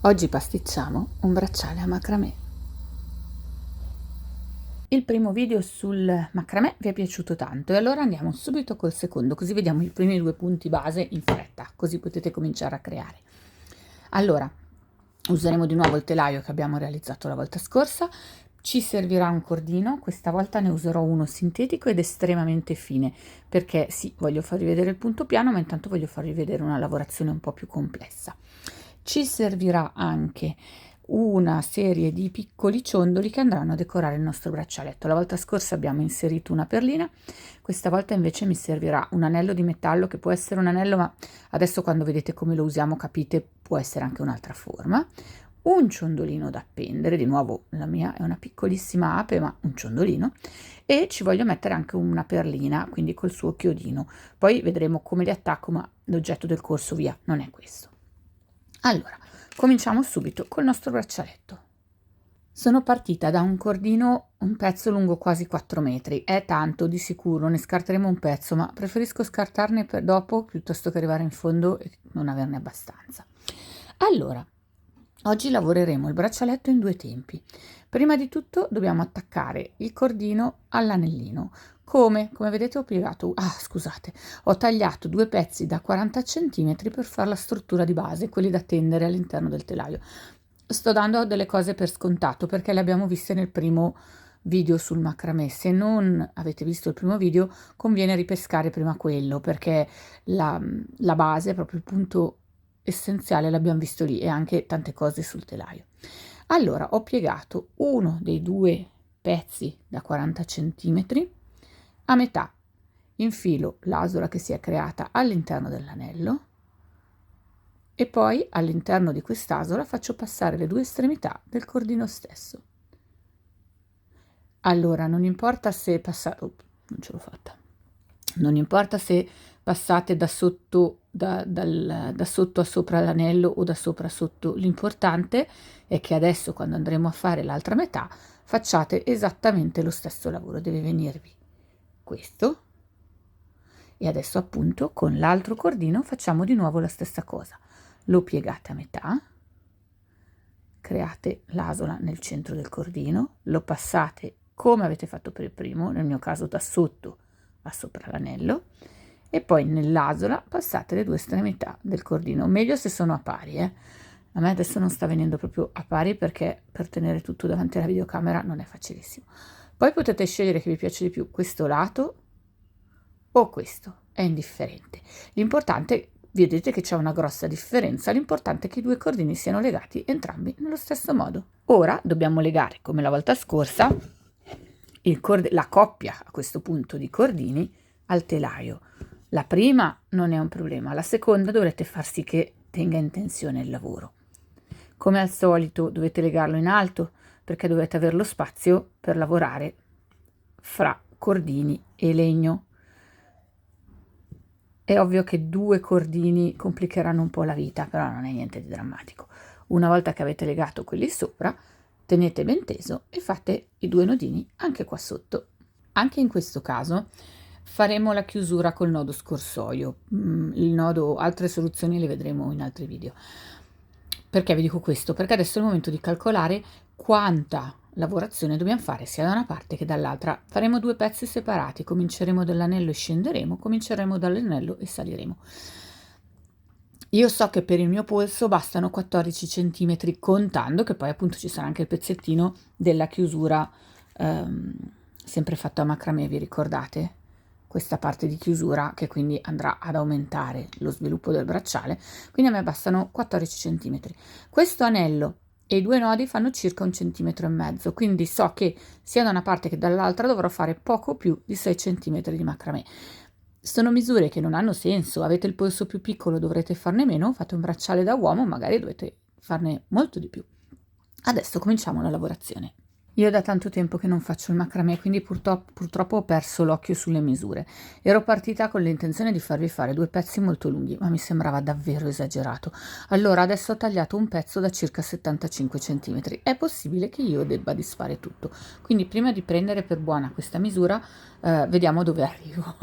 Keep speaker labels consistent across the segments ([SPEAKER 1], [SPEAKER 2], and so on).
[SPEAKER 1] Oggi pasticciamo un bracciale a macramè. Il primo video sul macramè vi è piaciuto tanto e allora andiamo subito col secondo, così vediamo i primi due punti base in fretta, così potete cominciare a creare. Allora, useremo di nuovo il telaio che abbiamo realizzato la volta scorsa. Ci servirà un cordino, questa volta ne userò uno sintetico ed estremamente fine, perché sì, voglio farvi vedere il punto piano, ma intanto voglio farvi vedere una lavorazione un po' più complessa. Ci servirà anche una serie di piccoli ciondoli che andranno a decorare il nostro braccialetto. La volta scorsa abbiamo inserito una perlina, questa volta invece mi servirà un anello di metallo, che può essere un anello, ma adesso quando vedete come lo usiamo capite, può essere anche un'altra forma. Un ciondolino da appendere, di nuovo la mia è una piccolissima ape, ma un ciondolino, e ci voglio mettere anche una perlina, quindi col suo chiodino. Poi vedremo come li attacco, ma l'oggetto del corso via non è questo. Allora, cominciamo subito col nostro braccialetto. Sono partita da un cordino, un pezzo lungo quasi 4 metri, è tanto di sicuro, ne scarteremo un pezzo, ma preferisco scartarne per dopo piuttosto che arrivare in fondo e non averne abbastanza. Allora, oggi lavoreremo il braccialetto in due tempi. Prima di tutto dobbiamo attaccare il cordino all'anellino. Come vedete ho tagliato due pezzi da 40 cm per fare la struttura di base, quelli da tendere all'interno del telaio. Sto dando delle cose per scontato perché le abbiamo viste nel primo video sul macramè. Se non avete visto il primo video, conviene ripescare prima quello, perché la base, proprio il punto essenziale, l'abbiamo visto lì, e anche tante cose sul telaio. Allora, ho piegato uno dei due pezzi da 40 cm a metà, infilo l'asola che si è creata all'interno dell'anello e poi all'interno di quest'asola faccio passare le due estremità del cordino stesso. Allora, non importa se passate, non ce l'ho fatta, non importa se passate da sotto, da sotto a sopra l'anello o da sopra a sotto, l'importante è che adesso, quando andremo a fare l'altra metà, facciate esattamente lo stesso lavoro. Deve venirvi questo, e adesso appunto con l'altro cordino facciamo di nuovo la stessa cosa. Lo piegate a metà, create l'asola nel centro del cordino, lo passate come avete fatto per il primo, nel mio caso da sotto a sopra l'anello, e poi nell'asola passate le due estremità del cordino, meglio se sono a pari. A me adesso non sta venendo proprio a pari perché per tenere tutto davanti alla videocamera non è facilissimo. Poi potete scegliere che vi piace di più, questo lato o questo, è indifferente. L'importante, vedete che c'è una grossa differenza, l'importante è che i due cordini siano legati entrambi nello stesso modo. Ora dobbiamo legare, come la volta scorsa, la coppia a questo punto di cordini al telaio. La prima non è un problema, la seconda dovrete far sì che tenga in tensione il lavoro. Come al solito dovete legarlo in alto perché dovete avere lo spazio per lavorare fra cordini e legno. È ovvio che due cordini complicheranno un po' la vita, però non è niente di drammatico. Una volta che avete legato quelli sopra, tenete ben teso e fate i due nodini anche qua sotto. Anche in questo caso faremo la chiusura col nodo scorsoio. Il nodo, altre soluzioni le vedremo in altri video. Perché vi dico questo? Perché adesso è il momento di calcolare quanta lavorazione dobbiamo fare sia da una parte che dall'altra. Faremo due pezzi separati, cominceremo dall'anello e scenderemo, cominceremo dall'anello e saliremo. Io so che per il mio polso bastano 14 cm, contando che poi appunto ci sarà anche il pezzettino della chiusura, sempre fatto a macramè, vi ricordate? Questa parte di chiusura che quindi andrà ad aumentare lo sviluppo del bracciale, quindi a me bastano 14 cm. Questo anello e i due nodi fanno circa 1,5 cm, quindi so che sia da una parte che dall'altra dovrò fare poco più di 6 cm di macramè. Sono misure che non hanno senso. Avete il polso più piccolo, dovrete farne meno, fate un bracciale da uomo, magari dovete farne molto di più. Adesso cominciamo la lavorazione. Io da tanto tempo che non faccio il macramè, quindi purtroppo ho perso l'occhio sulle misure. Ero partita con l'intenzione di farvi fare 2 pezzi molto lunghi, ma mi sembrava davvero esagerato. Allora adesso ho tagliato un pezzo da circa 75 cm. È possibile che io debba disfare tutto. Quindi prima di prendere per buona questa misura, vediamo dove arrivo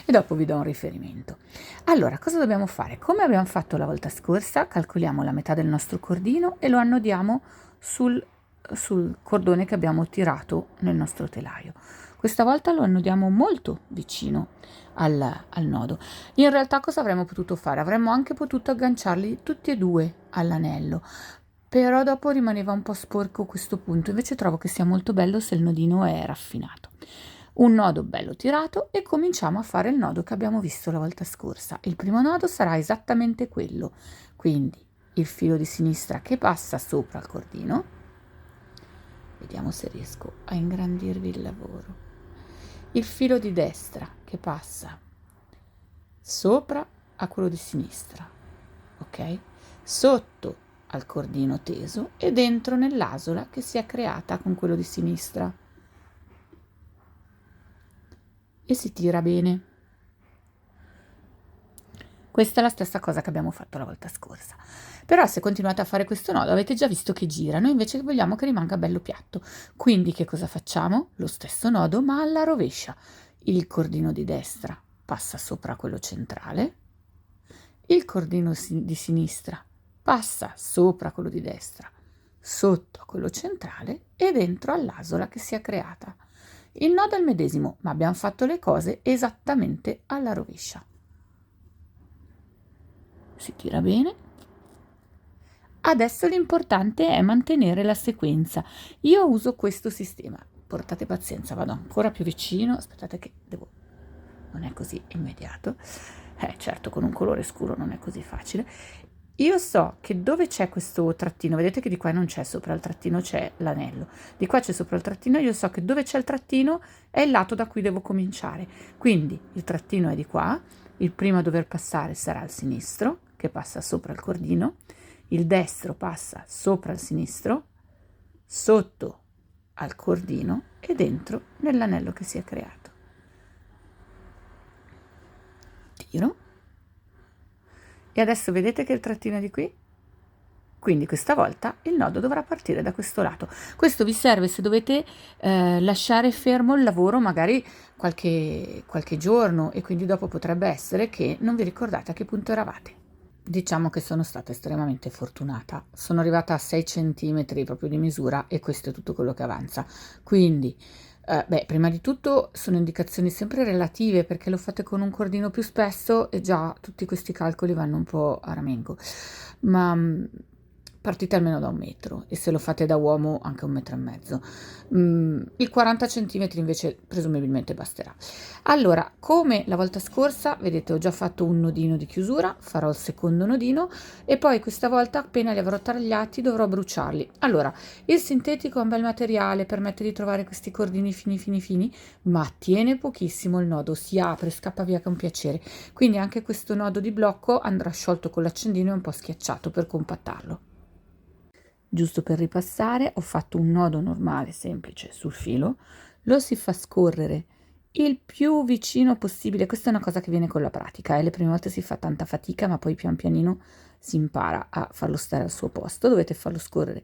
[SPEAKER 1] e dopo vi do un riferimento. Allora, cosa dobbiamo fare? Come abbiamo fatto la volta scorsa, calcoliamo la metà del nostro cordino e lo annodiamo sul cordone che abbiamo tirato nel nostro telaio. Questa volta lo annodiamo molto vicino al nodo. In realtà cosa avremmo potuto fare? Avremmo anche potuto agganciarli tutti e due all'anello, però dopo rimaneva un po' sporco questo punto. Invece trovo che sia molto bello se il nodino è raffinato. Un nodo bello tirato e cominciamo a fare il nodo che abbiamo visto la volta scorsa. Il primo nodo sarà esattamente quello, quindi il filo di sinistra che passa sopra il cordino. Vediamo se riesco a ingrandirvi il lavoro. Il filo di destra che passa sopra a quello di sinistra, ok? Sotto al cordino teso e dentro nell'asola che si è creata con quello di sinistra. E si tira bene. Questa è la stessa cosa che abbiamo fatto la volta scorsa. Però se continuate a fare questo nodo avete già visto che gira, noi invece vogliamo che rimanga bello piatto. Quindi che cosa facciamo? Lo stesso nodo ma alla rovescia. Il cordino di destra passa sopra quello centrale, il cordino di sinistra passa sopra quello di destra, sotto a quello centrale e dentro all'asola che si è creata. Il nodo è il medesimo, ma abbiamo fatto le cose esattamente alla rovescia. Si tira bene. Adesso l'importante è mantenere la sequenza. Io uso questo sistema. Portate pazienza, vado ancora più vicino. Aspettate che devo... Non è così immediato. Certo, con un colore scuro non è così facile. Io so che dove c'è questo trattino, vedete che di qua non c'è sopra il trattino, c'è l'anello. Di qua c'è sopra il trattino, io so che dove c'è il trattino è il lato da cui devo cominciare. Quindi il trattino è di qua, il primo a dover passare sarà il sinistro, che passa sopra il cordino, il destro passa sopra il sinistro, sotto al cordino e dentro nell'anello che si è creato. Tiro. E adesso vedete che il trattino è di qui? Quindi questa volta il nodo dovrà partire da questo lato. Questo vi serve se dovete lasciare fermo il lavoro magari qualche giorno e quindi dopo potrebbe essere che non vi ricordate a che punto eravate. Diciamo che sono stata estremamente fortunata. Sono arrivata a 6 centimetri proprio di misura e questo è tutto quello che avanza. Quindi, prima di tutto sono indicazioni sempre relative perché lo fate con un cordino più spesso e già tutti questi calcoli vanno un po' a ramengo. Ma partite almeno da 1 metro e se lo fate da uomo anche 1,5 metri. Il 40 centimetri invece presumibilmente basterà. Allora, come la volta scorsa, vedete ho già fatto un nodino di chiusura, farò il secondo nodino e poi questa volta appena li avrò tagliati dovrò bruciarli. Allora, il sintetico è un bel materiale, permette di trovare questi cordini fini, ma tiene pochissimo il nodo, si apre, scappa via che è un piacere. Quindi anche questo nodo di blocco andrà sciolto con l'accendino e un po' schiacciato per compattarlo. Giusto per ripassare, ho fatto un nodo normale, semplice, sul filo, lo si fa scorrere il più vicino possibile. Questa è una cosa che viene con la pratica, le prime volte si fa tanta fatica, ma poi pian pianino si impara a farlo stare al suo posto. Dovete farlo scorrere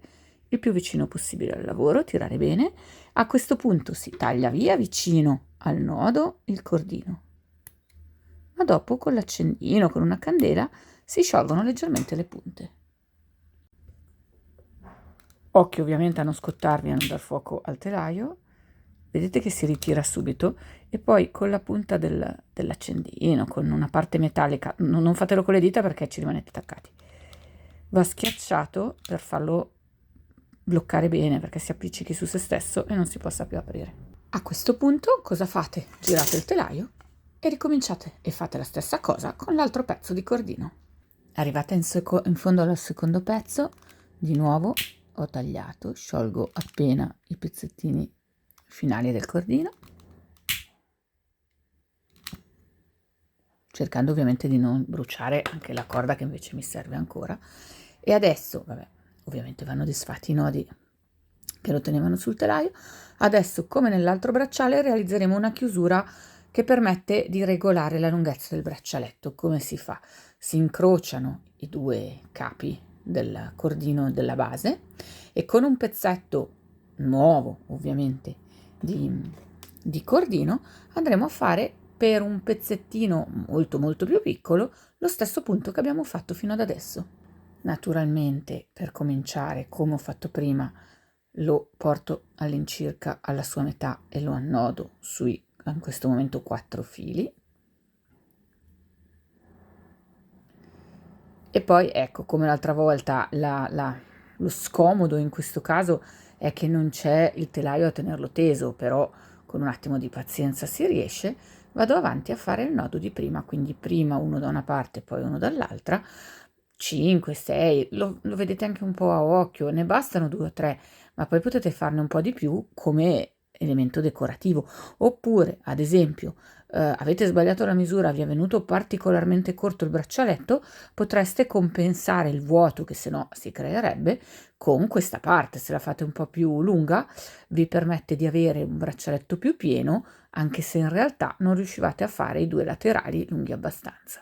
[SPEAKER 1] il più vicino possibile al lavoro, tirare bene. A questo punto si taglia via vicino al nodo il cordino, ma dopo con l'accendino, con una candela, si sciolgono leggermente le punte. Occhio ovviamente a non scottarvi e a non dar fuoco al telaio. Vedete che si ritira subito e poi con la punta dell'accendino, con una parte metallica, non fatelo con le dita perché ci rimanete attaccati, va schiacciato per farlo bloccare bene perché si appiccichi su se stesso e non si possa più aprire. A questo punto cosa fate? Girate il telaio e ricominciate e fate la stessa cosa con l'altro pezzo di cordino. Arrivate in fondo al secondo pezzo, di nuovo ho tagliato, sciolgo appena i pezzettini finali del cordino, cercando ovviamente di non bruciare anche la corda che invece mi serve ancora. E adesso, vabbè, ovviamente vanno disfatti i nodi che lo tenevano sul telaio. Adesso, come nell'altro bracciale, realizzeremo una chiusura che permette di regolare la lunghezza del braccialetto. Come si fa? Si incrociano i due capi del cordino della base e con un pezzetto nuovo, ovviamente, di cordino andremo a fare per un pezzettino molto molto più piccolo lo stesso punto che abbiamo fatto fino ad adesso. Naturalmente, per cominciare, come ho fatto prima, lo porto all'incirca alla sua metà e lo annodo sui, in questo momento, 4 fili. E poi, ecco, come l'altra volta, lo scomodo in questo caso è che non c'è il telaio a tenerlo teso, però con un attimo di pazienza si riesce. Vado avanti a fare il nodo di prima, quindi prima uno da una parte, poi uno dall'altra, 5, 6, lo vedete anche un po' a occhio, ne bastano 2 o 3, ma poi potete farne un po' di più come elemento decorativo. Oppure, ad esempio, avete sbagliato la misura, vi è venuto particolarmente corto il braccialetto, potreste compensare il vuoto che se no si creerebbe con questa parte. Se la fate un po' più lunga, vi permette di avere un braccialetto più pieno, anche se in realtà non riuscivate a fare i 2 laterali lunghi abbastanza.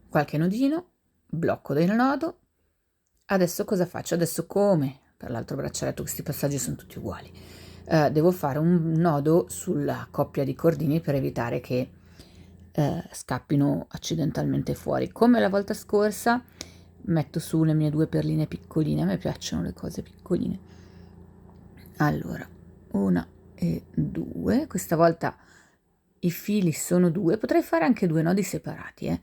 [SPEAKER 1] Qualche nodino, blocco del nodo. Adesso cosa faccio? Adesso, come per l'altro braccialetto, questi passaggi sono tutti uguali, devo fare un nodo sulla coppia di cordini per evitare che scappino accidentalmente fuori. Come la volta scorsa metto su le mie 2 perline piccoline, a me piacciono le cose piccoline. Allora, 1 e 2, questa volta i fili sono 2, potrei fare anche 2 nodi separati,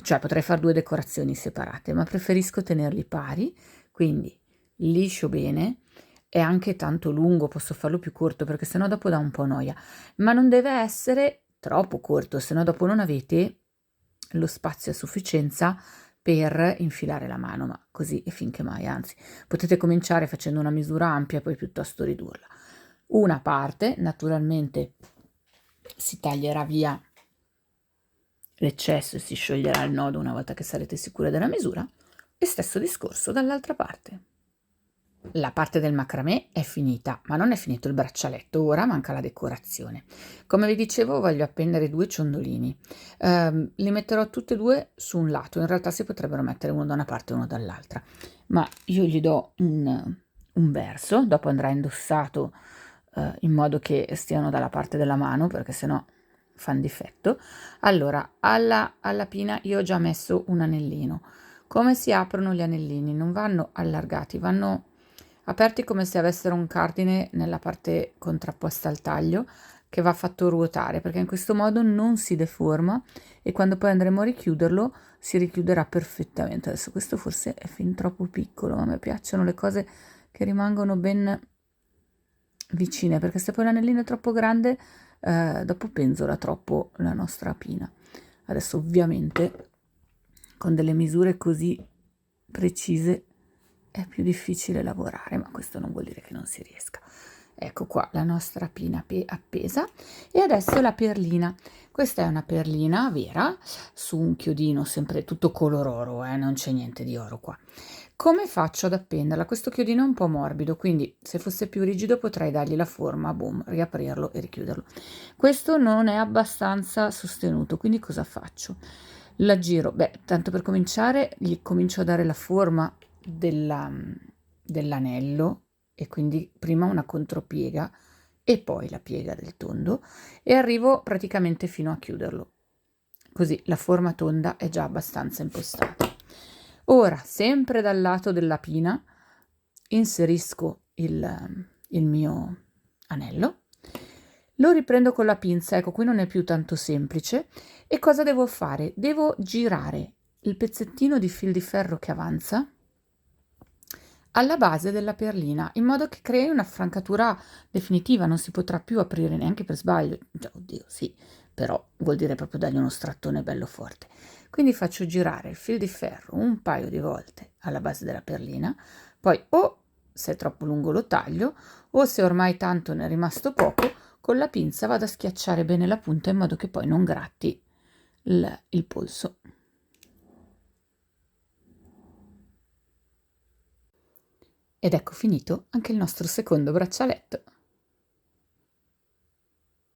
[SPEAKER 1] cioè potrei fare 2 decorazioni separate, ma preferisco tenerli pari, quindi liscio bene. È anche tanto lungo, posso farlo più corto perché sennò dopo dà un po' noia, ma non deve essere troppo corto, sennò dopo non avete lo spazio a sufficienza per infilare la mano, ma così e finché mai, anzi, potete cominciare facendo una misura ampia e poi piuttosto ridurla. Una parte, naturalmente, si taglierà via l'eccesso e si scioglierà il nodo una volta che sarete sicure della misura, e stesso discorso dall'altra parte. La parte del macramè è finita, ma non è finito il braccialetto, ora manca la decorazione. Come vi dicevo, voglio appendere 2 ciondolini. Li metterò tutti e 2 su un lato, in realtà si potrebbero mettere uno da una parte e uno dall'altra, ma io gli do un verso, dopo andrà indossato in modo che stiano dalla parte della mano, perché sennò fanno difetto. Allora, alla pina io ho già messo un anellino. Come si aprono gli anellini? Non vanno allargati, vanno aperti come se avessero un cardine nella parte contrapposta al taglio, che va fatto ruotare, perché in questo modo non si deforma e quando poi andremo a richiuderlo si richiuderà perfettamente. Adesso questo forse è fin troppo piccolo, ma a me piacciono le cose che rimangono ben vicine, perché se poi l'anellino è troppo grande dopo penzola troppo la nostra pina. Adesso ovviamente con delle misure così precise è più difficile lavorare, ma questo non vuol dire che non si riesca. Ecco qua la nostra pina appesa, e adesso la perlina. Questa è una perlina vera su un chiodino sempre tutto color oro, non c'è niente di oro qua. Come faccio ad appenderla? Questo chiodino è un po' morbido, quindi se fosse più rigido potrei dargli la forma, boom, riaprirlo e richiuderlo. Questo non è abbastanza sostenuto, quindi cosa faccio? La giro, tanto per cominciare gli comincio a dare la forma dell'anello, e quindi prima una contropiega e poi la piega del tondo, e arrivo praticamente fino a chiuderlo. Così la forma tonda è già abbastanza impostata. Ora, sempre dal lato della pina, inserisco il mio anello, lo riprendo con la pinza, ecco qui non è più tanto semplice, e cosa devo fare? Devo girare il pezzettino di fil di ferro che avanza alla base della perlina, in modo che crei una francatura definitiva, non si potrà più aprire neanche per sbaglio. Oddio, sì, però vuol dire proprio dargli uno strattone bello forte. Quindi faccio girare il fil di ferro un paio di volte alla base della perlina, poi o se è troppo lungo lo taglio, o se ormai tanto ne è rimasto poco, con la pinza vado a schiacciare bene la punta in modo che poi non gratti il polso. Ed ecco finito anche il nostro secondo braccialetto.